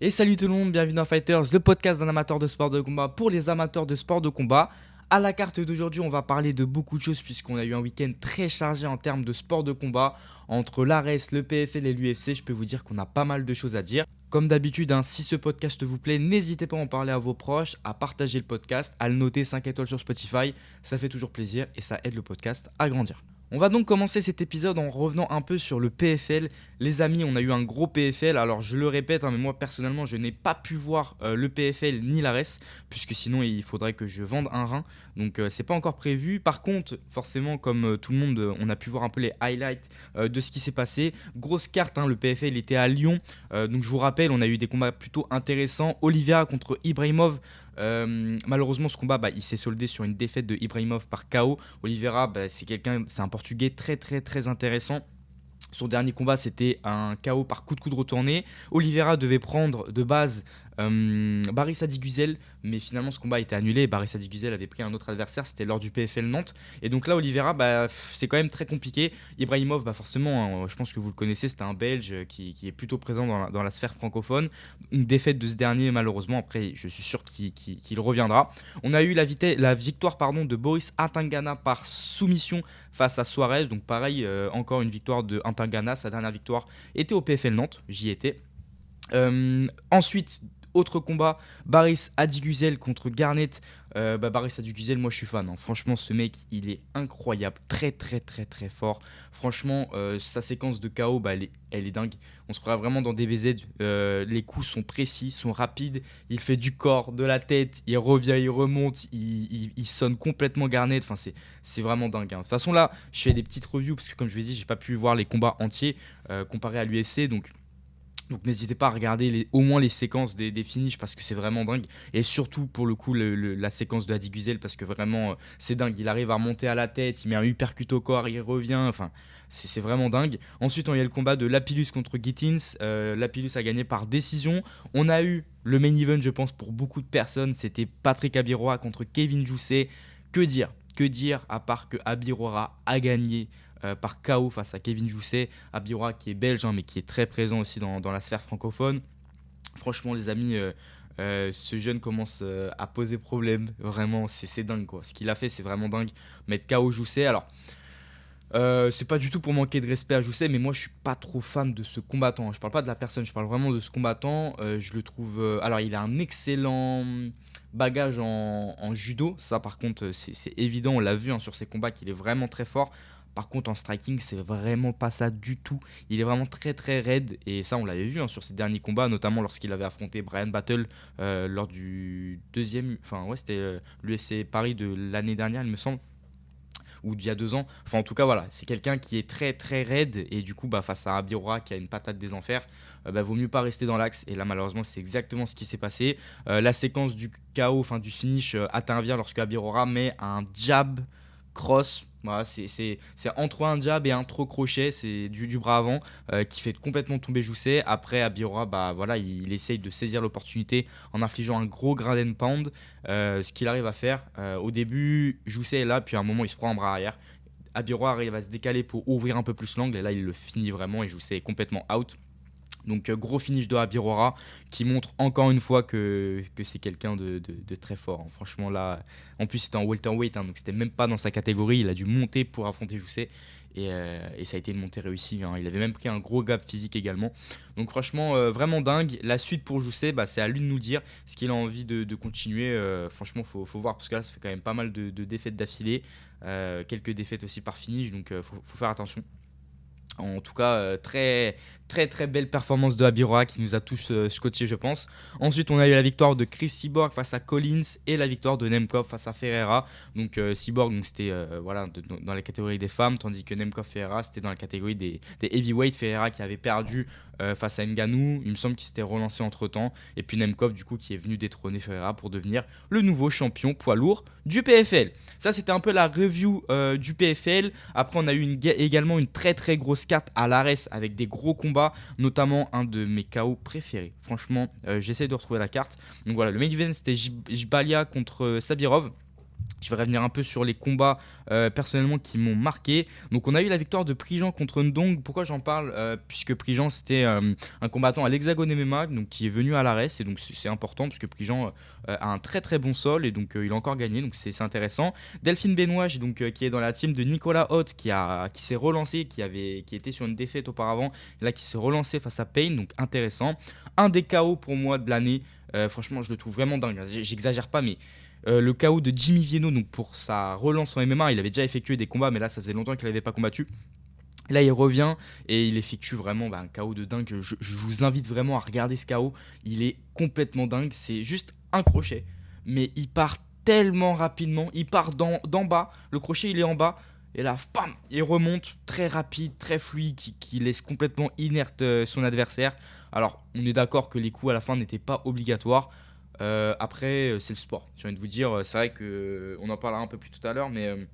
Et salut tout le monde, bienvenue dans Fighters, le podcast d'un amateur de sport de combat pour les amateurs de sport de combat. À la carte d'aujourd'hui, on va parler de beaucoup de choses puisqu'on a eu un week-end très chargé en termes de sport de combat. Entre l'ARES, le PFL et l'UFC, je peux vous dire qu'on a pas mal de choses à dire. Comme d'habitude, si ce podcast vous plaît, n'hésitez pas à en parler à vos proches, à partager le podcast, à le noter 5 étoiles sur Spotify. Ça fait toujours plaisir et ça aide le podcast à grandir. On va donc commencer cet épisode en revenant un peu sur le PFL. Les amis, on a eu un gros PFL. Alors je le répète, mais moi personnellement, je n'ai pas pu voir le PFL ni l'ARES, puisque sinon il faudrait que je vende un rein. Donc c'est pas encore prévu. Par contre, forcément, comme tout le monde, on a pu voir un peu les highlights de ce qui s'est passé. Grosse carte, le PFL était à Lyon. Donc je vous rappelle, on a eu des combats plutôt intéressants. Oliveira contre Ibrahimov. Malheureusement, ce combat, il s'est soldé sur une défaite de Ibrahimov par KO. Oliveira, c'est un Portugais très très très intéressant. Son dernier combat, c'était un KO par coup de coude retourné. Oliveira devait prendre de base Baris Adigüzel, mais finalement ce combat a été annulé. Baris Adigüzel avait pris un autre adversaire, c'était lors du PFL Nantes. Et donc là, Oliveira, c'est quand même très compliqué. Ibrahimov, forcément, je pense que vous le connaissez, c'était un Belge qui est plutôt présent dans la sphère francophone. Une défaite de ce dernier, malheureusement. Après, je suis sûr qu'il reviendra. On a eu la victoire de Boris Atangana par soumission face à Suarez. Donc pareil, encore une victoire de Atangana. Sa dernière victoire était au PFL Nantes, j'y étais. Ensuite, autre combat, Baris Adigüzel contre Garnett. Baris Adigüzel, moi je suis fan. Franchement, ce mec, il est incroyable, très très très très fort. Franchement, sa séquence de KO, elle est dingue. On se croirait vraiment dans DBZ. Les coups sont précis, sont rapides. Il fait du corps, de la tête, il revient, il remonte, il sonne complètement Garnett. Enfin, c'est vraiment dingue. De toute façon, là, je fais des petites reviews parce que, comme je vous ai dit, j'ai pas pu voir les combats entiers comparé à l'UFC. Donc n'hésitez pas à regarder au moins les séquences des finishes parce que c'est vraiment dingue. Et surtout pour le coup la séquence de Adigüzel parce que vraiment c'est dingue. Il arrive à remonter à la tête, il met un uppercut au corps, il revient. Enfin c'est vraiment dingue. Ensuite on a eu le combat de Lapillus contre Gittins. Lapillus a gagné par décision. On a eu le main event je pense pour beaucoup de personnes. C'était Patrick Abiroha contre Kevin Jousset. Que dire à part que Abiroha a gagné par KO face à Kevin Jousset. Abiroha qui est belge mais qui est très présent aussi dans la sphère francophone. Franchement les amis, ce jeune commence à poser problème. Vraiment c'est dingue quoi. Ce qu'il a fait c'est vraiment dingue. Mettre KO Jousset. Alors c'est pas du tout pour manquer de respect à Jousset, mais moi je suis pas trop fan de ce combattant. Je parle pas de la personne, je parle vraiment de ce combattant. Je le trouve. Alors il a un excellent bagage en judo, ça par contre c'est évident, on l'a vu sur ses combats qu'il est vraiment très fort. Par contre en striking c'est vraiment pas ça du tout. Il est vraiment très très raide et ça on l'avait vu sur ses derniers combats, notamment lorsqu'il avait affronté Brian Battle lors du deuxième. Enfin ouais c'était l'UFC Paris de l'année dernière il me semble ou d'il y a 2 ans. Enfin, en tout cas, voilà, c'est quelqu'un qui est très très raide et du coup, face à Abiroha qui a une patate des enfers, vaut mieux pas rester dans l'axe. Et là, malheureusement, c'est exactement ce qui s'est passé. La séquence du KO, enfin du finish, intervient lorsque Abiroha met un jab cross. Voilà, c'est entre un jab et un trop crochet, c'est du bras avant qui fait complètement tomber Jousset. Après, Abiroha, voilà, il essaye de saisir l'opportunité en infligeant un gros ground and pound. Ce qu'il arrive à faire, au début, Jousset est là, puis à un moment, il se prend un bras arrière. Abiroha arrive à se décaler pour ouvrir un peu plus l'angle, et là, il le finit vraiment, et Jousset est complètement out. Donc gros finish de Abiroha qui montre encore une fois que c'est quelqu'un de très fort. Franchement là, en plus c'était en welterweight, donc c'était même pas dans sa catégorie. Il a dû monter pour affronter Jousset et ça a été une montée réussie. Il avait même pris un gros gap physique également. Donc franchement vraiment dingue. La suite pour Jousset, c'est à lui de nous dire ce qu'il a envie de continuer. Franchement faut voir parce que là ça fait quand même pas mal de défaites d'affilée. Quelques défaites aussi par finish, donc faut faire attention. En tout cas, très très très belle performance de Abiroha qui nous a tous scotché, je pense. Ensuite, on a eu la victoire de Chris Cyborg face à Collins et la victoire de Nemkov face à Ferreira. Donc Cyborg, c'était dans la catégorie des femmes, tandis que Nemkov Ferreira, c'était dans la catégorie des heavyweight. Ferreira qui avait perdu face à Ngannou, il me semble qu'il s'était relancé entre temps. Et puis Nemkov, du coup, qui est venu détrôner Ferreira pour devenir le nouveau champion poids lourd du PFL. Ça, c'était un peu la review du PFL. Après, on a eu également une très très grosse carte à l'ARES avec des gros combats, notamment un de mes KO préférés. Franchement, j'essaie de retrouver la carte. Donc voilà, le main event c'était Jbalia contre Sabirov. Je vais revenir un peu sur les combats personnellement qui m'ont marqué. Donc on a eu la victoire de Prigent contre Ndong. Pourquoi j'en parle puisque Prigent c'était un combattant à l'Hexagone MMA donc, qui est venu à l'ARES et donc c'est important parce que Prigent a un très très bon sol et donc il a encore gagné donc c'est intéressant. Delphine Benoît donc, qui est dans la team de Nicolas Hoth qui s'est relancé, qui était sur une défaite auparavant, là qui s'est relancé face à Payne donc intéressant. Un des KO pour moi de l'année, franchement je le trouve vraiment dingue, j'exagère pas mais le KO de Jimmy Vienno donc pour sa relance en MMA, il avait déjà effectué des combats mais là ça faisait longtemps qu'il n'avait pas combattu. Là, il revient et il effectue vraiment un KO de dingue. Je vous invite vraiment à regarder ce KO. Il est complètement dingue. C'est juste un crochet. Mais il part tellement rapidement. Il part d'en bas. Le crochet, il est en bas. Et là, bam, il remonte très rapide, très fluide, qui laisse complètement inerte son adversaire. Alors, on est d'accord que les coups à la fin n'étaient pas obligatoires. Après, c'est le sport. J'ai envie de vous dire, c'est vrai qu'on en parlera un peu plus tout à l'heure, mais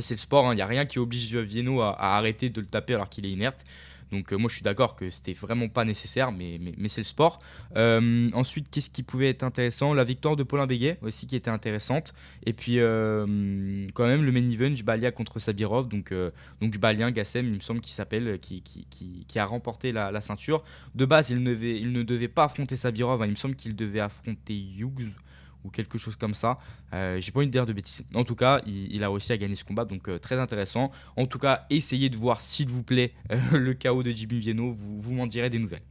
c'est le sport, il n'y a rien qui oblige Vienno à arrêter de le taper alors qu'il est inerte. Donc moi je suis d'accord que c'était vraiment pas nécessaire, mais c'est le sport. Ensuite, qu'est-ce qui pouvait être intéressant? La victoire de Paulin Béguet aussi qui était intéressante. Et puis quand même le main event, Jbalia contre Sabirov. Donc Jbalien, Gassem, il me semble qu'il s'appelle, qui a remporté la ceinture. De base, il ne devait pas affronter Sabirov, il me semble qu'il devait affronter Hughes ou quelque chose comme ça. J'ai pas envie de dire de bêtises. En tout cas, il a réussi à gagner ce combat, donc très intéressant. En tout cas, essayez de voir, s'il vous plaît, le KO de Jimmy Vienno, vous m'en direz des nouvelles.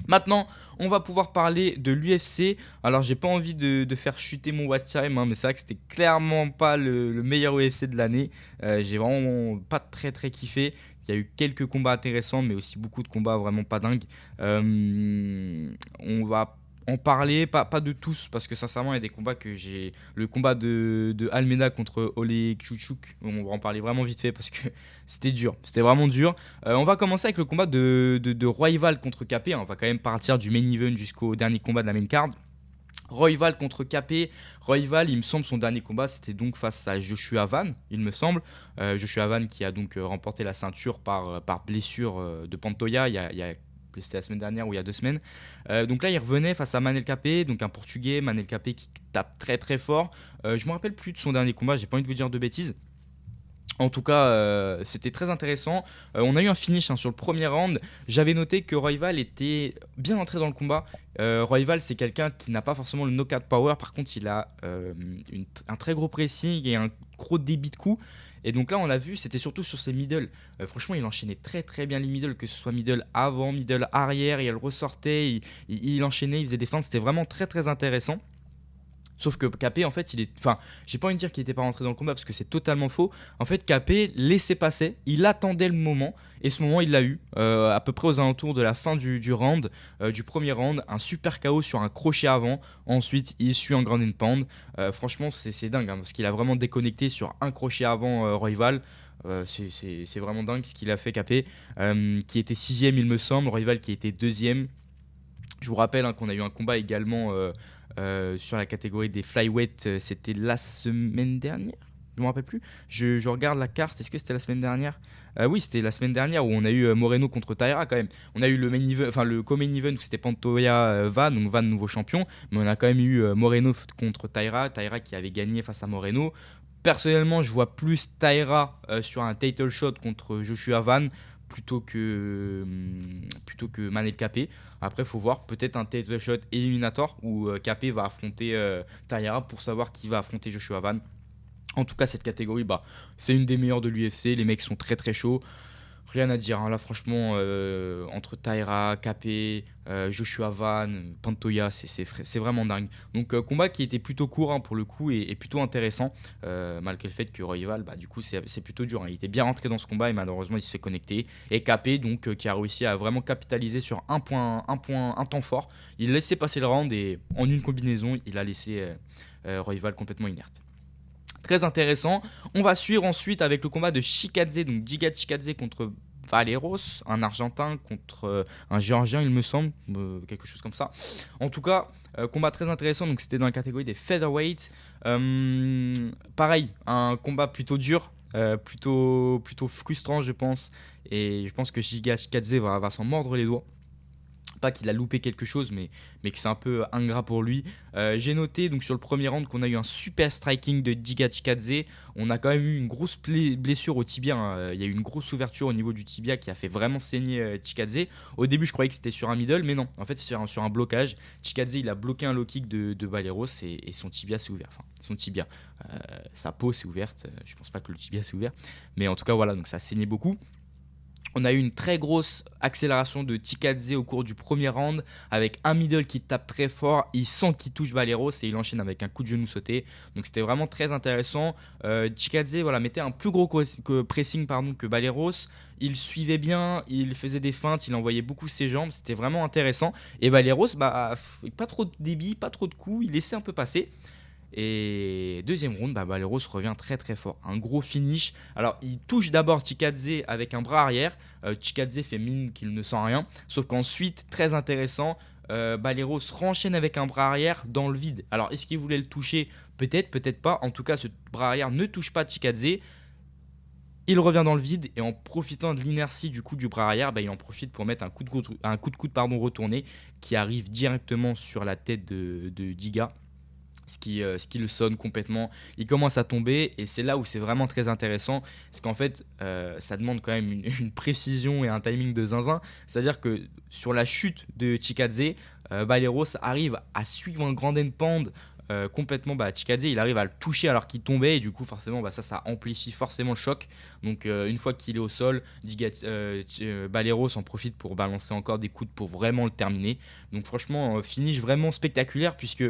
Maintenant, on va pouvoir parler de l'UFC. Alors, j'ai pas envie de faire chuter mon watch time, mais c'est vrai que c'était clairement pas le meilleur UFC de l'année. J'ai vraiment pas très très kiffé. Il y a eu quelques combats intéressants, mais aussi beaucoup de combats vraiment pas dingues. On va en parler, pas de tous, parce que sincèrement, il y a des combats que j'ai. Le combat de Almeida contre Ole Kouchouk, on va en parler vraiment vite fait parce que c'était dur, c'était vraiment dur. On va commencer avec le combat de Royval contre Capé. On va quand même partir du main event jusqu'au dernier combat de la main card. Royval contre Capé. Royval, il me semble, son dernier combat, c'était donc face à Joshua Van, il me semble. Joshua Van qui a donc remporté la ceinture par blessure de Pantoja c'était la semaine dernière ou il y a 2 semaines. Donc là, il revenait face à Manel Capé, donc un Portugais, Manel Capé qui tape très très fort. Je me rappelle plus de son dernier combat, j'ai pas envie de vous dire de bêtises. En tout cas, c'était très intéressant. On a eu un finish sur le premier round. J'avais noté que Royval était bien entré dans le combat. Royval, c'est quelqu'un qui n'a pas forcément le knockout power. Par contre, il a un très gros pressing et un gros débit de coups. Et donc là, on l'a vu, c'était surtout sur ses middle. Franchement, il enchaînait très très bien les middle, que ce soit middle avant, middle arrière. Et elle ressortait, il enchaînait, il faisait des feintes. C'était vraiment très très intéressant. Sauf que Capé, en fait, enfin, j'ai pas envie de dire qu'il était pas rentré dans le combat parce que c'est totalement faux. En fait, Capé laissait passer, il attendait le moment, et ce moment, il l'a eu, à peu près aux alentours de la fin du round, du premier round, un super KO sur un crochet avant. Ensuite, il suit un ground and pound. Franchement, c'est dingue, parce qu'il a vraiment déconnecté sur un crochet avant Royval. C'est vraiment dingue ce qu'il a fait, Capé, qui était sixième, il me semble, Royval qui était deuxième. Je vous rappelle qu'on a eu un combat également sur la catégorie des flyweight, c'était la semaine dernière. Je ne me rappelle plus. Je regarde la carte. Est-ce que c'était la semaine dernière? Oui, c'était la semaine dernière où on a eu Moreno contre Taira quand même. On a eu le main event, enfin le co-main event où c'était Pantoja Van, donc Van nouveau champion. Mais on a quand même eu Moreno contre Taira. Taira qui avait gagné face à Moreno. Personnellement, je vois plus Taira sur un title shot contre Joshua Van plutôt que Manel Capé. Après, il faut voir peut-être un title shot éliminatoire où Capé va affronter Taira pour savoir qui va affronter Joshua Van. En tout cas, cette catégorie, c'est une des meilleures de l'UFC. Les mecs sont très très chauds. Rien à dire. Là, franchement, entre Taira, Capé, Joshua Van, Pantoja, c'est vraiment dingue. Donc, combat qui était plutôt court pour le coup et plutôt intéressant, malgré le fait que Royval, du coup, c'est plutôt dur. Il était bien rentré dans ce combat et malheureusement, il s'est fait connecter. Et Capé, donc, qui a réussi à vraiment capitaliser sur un temps fort. Il a laissé passer le round et en une combinaison, il a laissé Royval complètement inerte. Très intéressant. On va suivre ensuite avec le combat de Chikadze, donc Giga Chikadze contre Valeros, un Argentin contre un Géorgien, il me semble, quelque chose comme ça. En tout cas, combat très intéressant, donc c'était dans la catégorie des featherweight. Pareil, un combat plutôt dur, plutôt frustrant, je pense. Et je pense que Giga Chikadze va s'en mordre les doigts. Pas qu'il a loupé quelque chose, mais que c'est un peu ingrat pour lui. J'ai noté donc sur le premier round qu'on a eu un super striking de Giga Chikadze. On a quand même eu une grosse blessure au tibia, hein. Il y a eu une grosse ouverture au niveau du tibia qui a fait vraiment saigner Chikadze. Au début, je croyais que c'était sur un middle, mais non. En fait, c'est sur un blocage. Chikadze, il a bloqué un low kick de Valeros et son tibia s'est ouvert. Enfin, son tibia. Sa peau s'est ouverte. Je pense pas que le tibia s'est ouvert. Mais en tout cas, voilà, donc ça a saigné beaucoup. On a eu une très grosse accélération de Chikadze au cours du premier round avec un middle qui tape très fort. Il sent qu'il touche Valeros et il enchaîne avec un coup de genou sauté. Donc c'était vraiment très intéressant. Chikadze voilà, mettait un plus gros pressing que Valeros. Il suivait bien, il faisait des feintes, il envoyait beaucoup ses jambes. C'était vraiment intéressant. Et Valeros, pas trop de débit, pas trop de coups. Il laissait un peu passer. Et deuxième round, Valeros revient très très fort. Un gros finish. Alors, il touche d'abord Chikadze avec un bras arrière. Chikadze fait mine qu'il ne sent rien. Sauf qu'ensuite, très intéressant, Valeros renchaîne avec un bras arrière dans le vide. Alors, est-ce qu'il voulait le toucher? Peut-être, peut-être pas. En tout cas, ce bras arrière ne touche pas Chikadze. Il revient dans le vide et en profitant de l'inertie du coup du bras arrière, il en profite pour mettre un coup de coude retourné qui arrive directement sur la tête de Giga. Ce qui le sonne complètement. Il commence à tomber et c'est là où c'est vraiment très intéressant parce qu'en fait ça demande quand même une précision et un timing de zinzin. C'est-à-dire que sur la chute de Chikadze, Valeros arrive à suivre un grand endpoint complètement. Chikadze il arrive à le toucher alors qu'il tombait et du coup forcément ça amplifie forcément le choc. Donc une fois qu'il est au sol, Valeros en profite pour balancer encore des coudes pour vraiment le terminer. Donc franchement finish vraiment spectaculaire puisque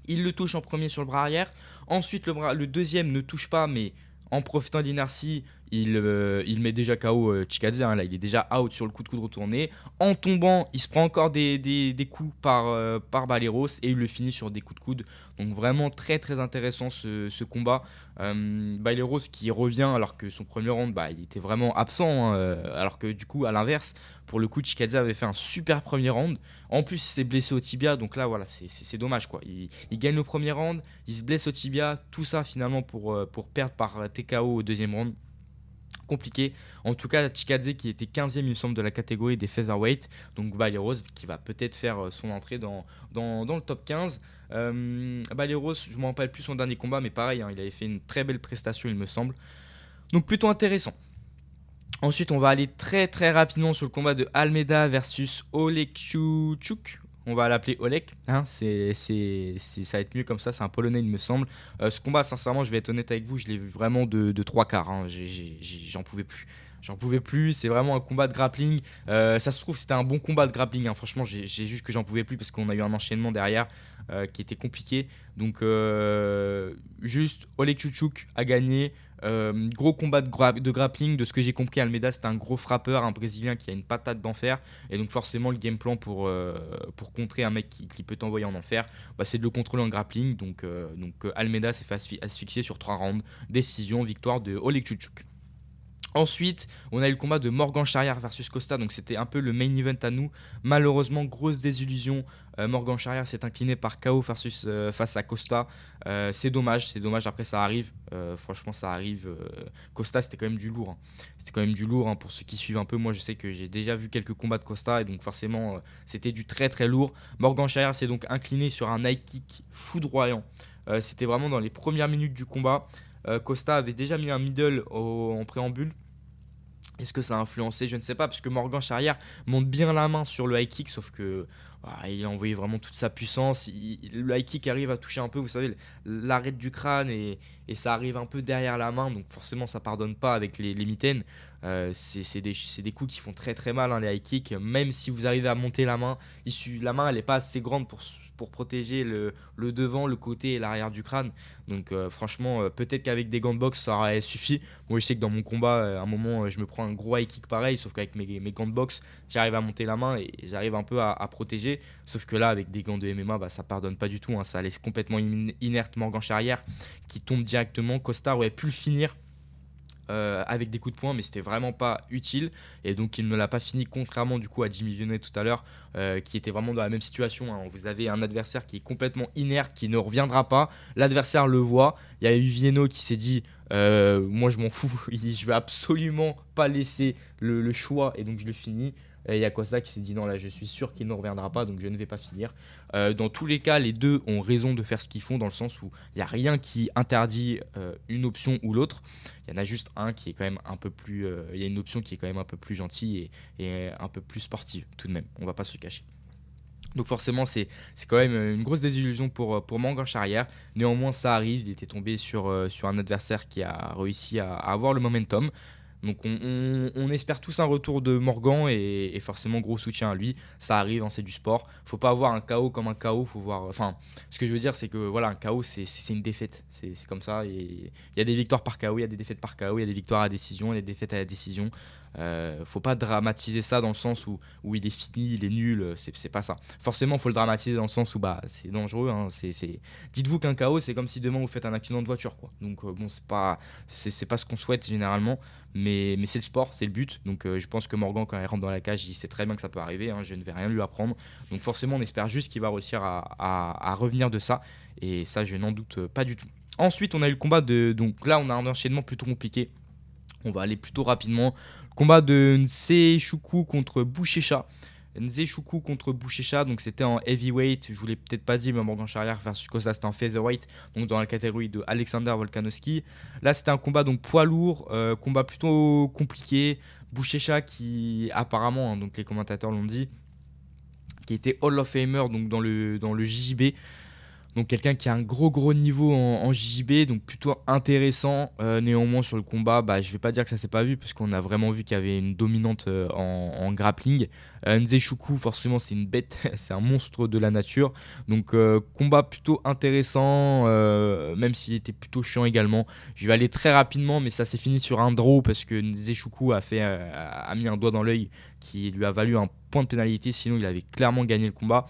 il le touche en premier sur le bras arrière. Ensuite, le deuxième ne touche pas, mais en profitant de l'inertie, il met déjà KO Chikadze. Là, il est déjà out sur le coup de coude retourné. En tombant, il se prend encore des coups par Valeros et il le finit sur des coups de coude. Donc vraiment très très intéressant ce combat. Valeros qui revient alors que son premier round, il était vraiment absent. Alors que du coup, à l'inverse, pour le coup, Chikadze avait fait un super premier round. En plus, il s'est blessé au tibia, donc là, voilà, c'est dommage, quoi. Il gagne le premier round, il se blesse au tibia, tout ça finalement pour perdre par TKO au deuxième round. Compliqué. En tout cas, Chikadze qui était 15e, il me semble, de la catégorie des featherweight. Donc Valeros qui va peut-être faire son entrée dans le top 15. Valeros, je ne me rappelle plus son dernier combat, mais pareil, il avait fait une très belle prestation, il me semble. Donc plutôt intéressant. Ensuite, on va aller très très rapidement sur le combat de Almeida versus Oleksiejczuk. On va l'appeler Olek, ça va être mieux comme ça, c'est un Polonais il me semble. Ce combat, sincèrement, je vais être honnête avec vous, je l'ai vu vraiment de trois quarts, j'en pouvais plus. J'en pouvais plus, c'est vraiment un combat de grappling. Ça se trouve, c'était un bon combat de grappling, franchement, j'ai juste que j'en pouvais plus parce qu'on a eu un enchaînement derrière qui était compliqué. Donc, juste Oleksiejczuk a gagné. Gros combat de grappling, de ce que j'ai compris, Almeida c'était un gros frappeur, un Brésilien qui a une patate d'enfer, et donc forcément le game plan pour contrer un mec qui peut t'envoyer en enfer, c'est de le contrôler en grappling. Donc Almeida s'est fait asphyxier sur 3 rounds, décision, victoire de Oleksiejczuk. Ensuite, on a eu le combat de Morgan Charrière versus Costa, donc c'était un peu le main event à nous. Malheureusement, grosse désillusion. Morgan Charrière s'est incliné par KO face à Costa. C'est dommage. Après, ça arrive. Franchement, ça arrive. Costa, c'était quand même du lourd. C'était quand même du lourd pour ceux qui suivent un peu. Moi, je sais que j'ai déjà vu quelques combats de Costa et donc forcément, c'était du très très lourd. Morgan Charrière s'est donc incliné sur un high kick foudroyant. C'était vraiment dans les premières minutes du combat. Costa avait déjà mis un middle en préambule. Est-ce que ça a influencé? Je ne sais pas, parce que Morgan Charrière monte bien la main sur le high kick, sauf que il a envoyé vraiment toute sa puissance. Le high kick arrive à toucher un peu, vous savez, l'arête du crâne et ça arrive un peu derrière la main, donc forcément ça pardonne pas avec les mitaines. C'est des coups qui font très très mal, les high kicks, même si vous arrivez à monter la main. La main elle n'est pas assez grande pour protéger le devant, le côté et l'arrière du crâne. Donc franchement, peut-être qu'avec des gants de boxe, ça aurait suffi. Moi, je sais que dans mon combat, à un moment, je me prends un gros high kick pareil, sauf qu'avec mes gants de boxe, j'arrive à monter la main et j'arrive un peu à protéger. Sauf que là, avec des gants de MMA, ça pardonne pas du tout. Ça laisse complètement inerte Morgan Charrière qui tombe directement. Costa aurait pu le finir avec des coups de poing, mais c'était vraiment pas utile et donc il ne l'a pas fini, contrairement du coup à Jimmy Vionnet tout à l'heure qui était vraiment dans la même situation. Vous avez un adversaire qui est complètement inerte, qui ne reviendra pas, l'adversaire le voit. Il y a eu Vienno qui s'est dit moi je m'en fous, je vais absolument pas laisser le choix et donc je le finis. Et il y a Costa qui s'est dit non, là je suis sûr qu'il ne reviendra pas, donc je ne vais pas finir. Dans tous les cas, les deux ont raison de faire ce qu'ils font, dans le sens où il n'y a rien qui interdit une option ou l'autre. Il y en a juste un qui est quand même un peu plus. Il y a une option qui est quand même un peu plus gentille et un peu plus sportive, tout de même. On va pas se le cacher. Donc forcément, c'est quand même une grosse désillusion pour Manga Charrière. Néanmoins, ça arrive. Il était tombé sur un adversaire qui a réussi à avoir le momentum. Donc on espère tous un retour de Morgan et forcément gros soutien à lui. Ça arrive, hein, c'est du sport. Faut pas voir un KO comme un KO. Faut voir. Enfin, ce que je veux dire, c'est que voilà, un KO, c'est une défaite. C'est comme ça. Il y a des victoires par KO, il y a des défaites par KO, il y a des victoires à décision, il y a des défaites à la décision. Faut pas dramatiser ça dans le sens où il est fini, il est nul. C'est pas ça. Forcément, faut le dramatiser dans le sens où bah c'est dangereux. Hein, Dites-vous qu'un KO, c'est comme si demain vous faites un accident de voiture, quoi. Donc bon, c'est pas ce qu'on souhaite généralement. Mais c'est le sport, c'est le but. Donc je pense que Morgan, quand il rentre dans la cage, il sait très bien que ça peut arriver. Hein, je ne vais rien lui apprendre. Donc forcément, on espère juste qu'il va réussir à revenir de ça. Et ça, je n'en doute pas du tout. Ensuite, on a eu le combat de. Donc là, on a un enchaînement plutôt compliqué. On va aller plutôt rapidement. Combat de Nseshuku contre Bouchecha. Nzeshuku contre Bouchecha, donc c'était en heavyweight, je vous l'ai peut-être pas dit, mais Morgan Charrière versus Costa c'était en featherweight, donc dans la catégorie de Alexander Volkanovski. Là c'était un combat donc poids lourd, combat plutôt compliqué. Bouchecha qui apparemment, hein, donc les commentateurs l'ont dit, qui était Hall of Famer donc dans le JJB. Donc quelqu'un qui a un gros niveau en JJB, donc plutôt intéressant. Néanmoins sur le combat, bah, je vais pas dire que ça s'est pas vu, parce qu'on a vraiment vu qu'il y avait une dominante en grappling. Nzeshuku, forcément c'est une bête, c'est un monstre de la nature. Donc combat plutôt intéressant, même s'il était plutôt chiant également. Je vais aller très rapidement, mais ça s'est fini sur un draw, parce que Nzeshuku a mis un doigt dans l'œil qui lui a valu un point de pénalité, sinon il avait clairement gagné le combat.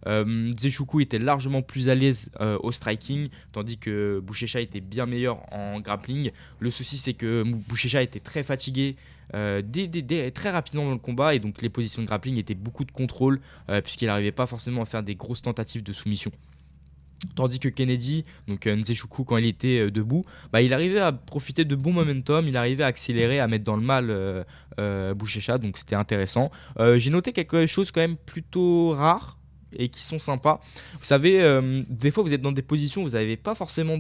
Nzeshuku était largement plus à l'aise au striking, tandis que Bouchecha était bien meilleur en grappling. Le souci, c'est que Bouchecha était très fatigué très rapidement dans le combat, et donc les positions de grappling étaient beaucoup de contrôle, puisqu'il n'arrivait pas forcément à faire des grosses tentatives de soumission. Tandis que Kennedy, donc Nzeshuku, quand il était debout, bah, il arrivait à profiter de bons momentum, il arrivait à accélérer, à mettre dans le mal Bouchecha, donc c'était intéressant. J'ai noté quelque chose quand même plutôt rare et qui sont sympas. Vous savez, des fois vous êtes dans des positions où vous n'avez pas forcément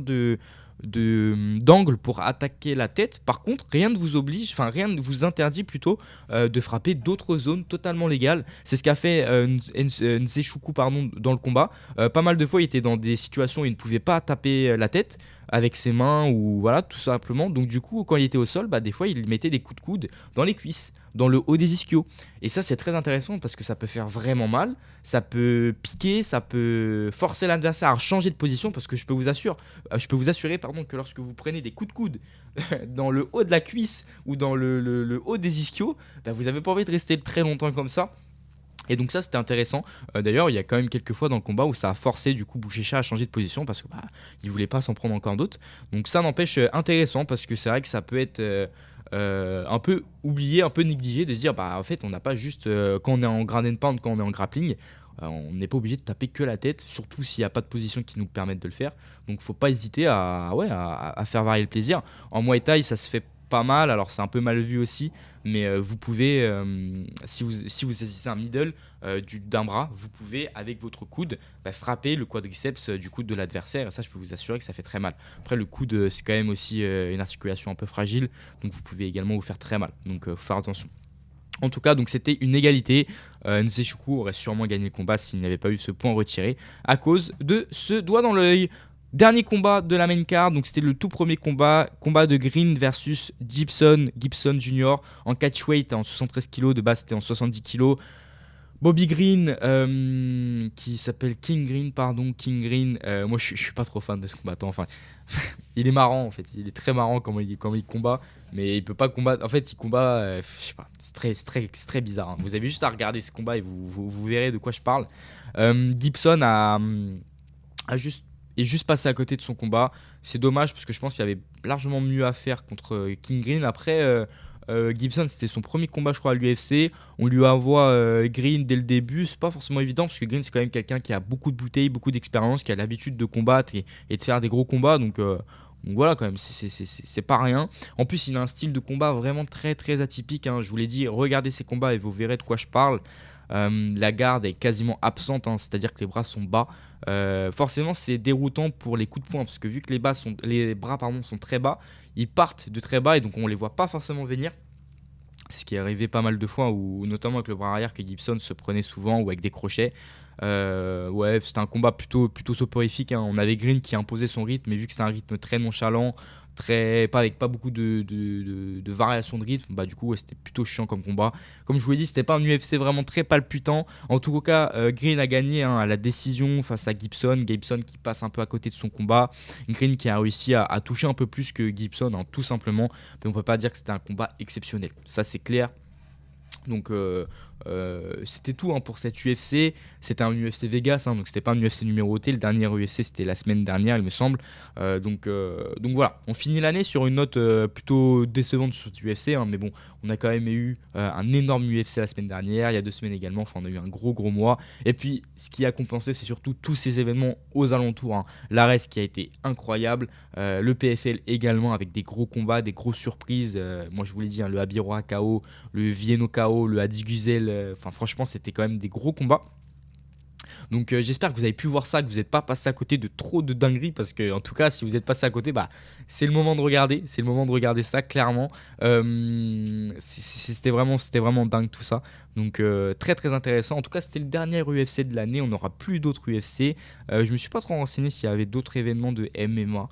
d'angle pour attaquer la tête. Par contre, rien ne vous oblige, enfin rien ne vous interdit plutôt de frapper d'autres zones totalement légales. C'est ce qu'a fait Nzeshuku dans le combat. Pas mal de fois, il était dans des situations où il ne pouvait pas taper la tête avec ses mains ou voilà, tout simplement. Donc du coup, quand il était au sol, bah, des fois, il mettait des coups de coude dans les cuisses, dans le haut des ischios. Et ça, c'est très intéressant parce que ça peut faire vraiment mal, ça peut piquer, ça peut forcer l'adversaire à changer de position, parce que je peux vous assurer que lorsque vous prenez des coups de coude dans le haut de la cuisse ou dans le haut des ischios, bah, vous n'avez pas envie de rester très longtemps comme ça. Et donc ça c'était intéressant. D'ailleurs il y a quand même quelques fois dans le combat où ça a forcé du coup Bouchecha à changer de position, parce que bah, il voulait pas s'en prendre encore d'autres. Donc ça n'empêche intéressant, parce que c'est vrai que ça peut être un peu oublié, un peu négligé, de se dire bah en fait on n'a pas juste quand on est en ground and pound, quand on est en grappling, on n'est pas obligé de taper que la tête, surtout s'il n'y a pas de position qui nous permette de le faire. Donc faut pas hésiter à faire varier le plaisir. En Muay Thai ça se fait pas mal, alors c'est un peu mal vu aussi, mais vous pouvez, si vous saisissez un middle d'un bras, vous pouvez avec votre coude frapper le quadriceps du coude de l'adversaire, et ça je peux vous assurer que ça fait très mal. Après le coude c'est quand même aussi une articulation un peu fragile, donc vous pouvez également vous faire très mal, donc faut faire attention. En tout cas, donc c'était une égalité. Nzeshuku aurait sûrement gagné le combat s'il n'avait pas eu ce point retiré à cause de ce doigt dans l'œil. Dernier combat de la main card, donc c'était le tout premier combat de Green versus Gibson Jr. en catchweight en 73 kg, de base c'était en 70 kg. Bobby Green, qui s'appelle King Green, moi je suis pas trop fan de ce combattant, enfin il est marrant en fait, il est très marrant comment il combat, mais il peut pas combattre, en fait il combat, je sais pas, c'est très bizarre, hein. Vous avez juste à regarder ce combat et vous verrez de quoi je parle. Gibson est juste passé à côté de son combat. C'est dommage parce que je pense qu'il y avait largement mieux à faire contre King Green. Après, Gibson, c'était son premier combat, je crois, à l'UFC. On lui envoie Green dès le début. C'est pas forcément évident parce que Green, c'est quand même quelqu'un qui a beaucoup de bouteilles, beaucoup d'expérience, qui a l'habitude de combattre et de faire des gros combats. Donc, Donc voilà, quand même, c'est pas rien. En plus, il a un style de combat vraiment très très atypique, hein. Je vous l'ai dit, regardez ses combats et vous verrez de quoi je parle. La garde est quasiment absente, hein, c'est-à-dire que les bras sont bas. Forcément, c'est déroutant pour les coups de poing, parce que vu que les bras pardon, sont très bas, ils partent de très bas et donc on les voit pas forcément venir. C'est ce qui est arrivé pas mal de fois, ou notamment avec le bras arrière que Gibson se prenait souvent, ou avec des crochets. Ouais, c'était un combat plutôt soporifique, hein. On avait Green qui imposait son rythme, mais vu que c'était un rythme très nonchalant, pas avec pas beaucoup de variations de rythme, bah du coup ouais, c'était plutôt chiant comme combat. Comme je vous l'ai dit, c'était pas un UFC vraiment très palpitant. En tout cas, Green a gagné, hein, à la décision face à Gibson. Gibson qui passe un peu à côté de son combat. Green qui a réussi à toucher un peu plus que Gibson, hein, tout simplement. Mais on peut pas dire que c'était un combat exceptionnel. Ça c'est clair. Donc c'était tout, hein, pour cette UFC. C'était un UFC Vegas, hein, donc c'était pas un UFC numéroté. Le dernier UFC c'était la semaine dernière, il me semble. Donc voilà, on finit l'année sur une note plutôt décevante sur cette UFC, hein, mais bon, on a quand même eu un énorme UFC la semaine dernière, il y a 2 semaines également. Enfin, on a eu un gros mois. Et puis ce qui a compensé, c'est surtout tous ces événements aux alentours, hein. L'Ares qui a été incroyable, le PFL également avec des gros combats, des grosses surprises. Moi je vous l'ai dit, hein, le Abiroa KO, le Vienno KO, le Hadi Güzel, enfin franchement c'était quand même des gros combats. Donc j'espère que vous avez pu voir ça, que vous n'êtes pas passé à côté de trop de dingueries, parce que en tout cas si vous êtes passé à côté, bah c'est le moment de regarder, c'est le moment de regarder ça clairement. C'était vraiment dingue tout ça. Donc très très intéressant. En tout cas c'était le dernier UFC de l'année, on n'aura plus d'autres UFC. Je me suis pas trop renseigné s'il y avait d'autres événements de MMA.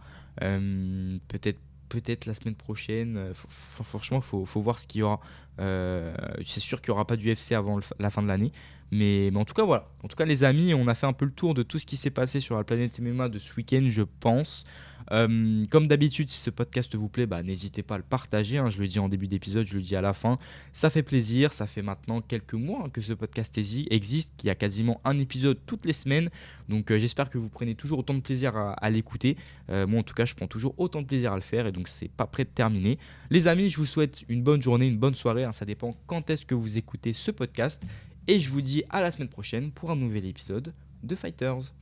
Peut-être la semaine prochaine. Franchement, faut voir ce qu'il y aura. C'est sûr qu'il n'y aura pas d'UFC avant la fin de l'année. Mais en tout cas, voilà. En tout cas, les amis, on a fait un peu le tour de tout ce qui s'est passé sur la planète MMA de ce week-end, je pense. Comme d'habitude, si ce podcast vous plaît, bah, n'hésitez pas à le partager, hein. Je le dis en début d'épisode, je le dis à la fin. Ça fait plaisir. Ça fait maintenant quelques mois, hein, que ce podcast existe, qu'il y a quasiment un épisode toutes les semaines. Donc j'espère que vous prenez toujours autant de plaisir à l'écouter. Moi, en tout cas, je prends toujours autant de plaisir à le faire, et donc c'est pas prêt de terminer. Les amis, je vous souhaite une bonne journée, une bonne soirée, hein. Ça dépend quand est-ce que vous écoutez ce podcast. Et je vous dis à la semaine prochaine pour un nouvel épisode de Fighters.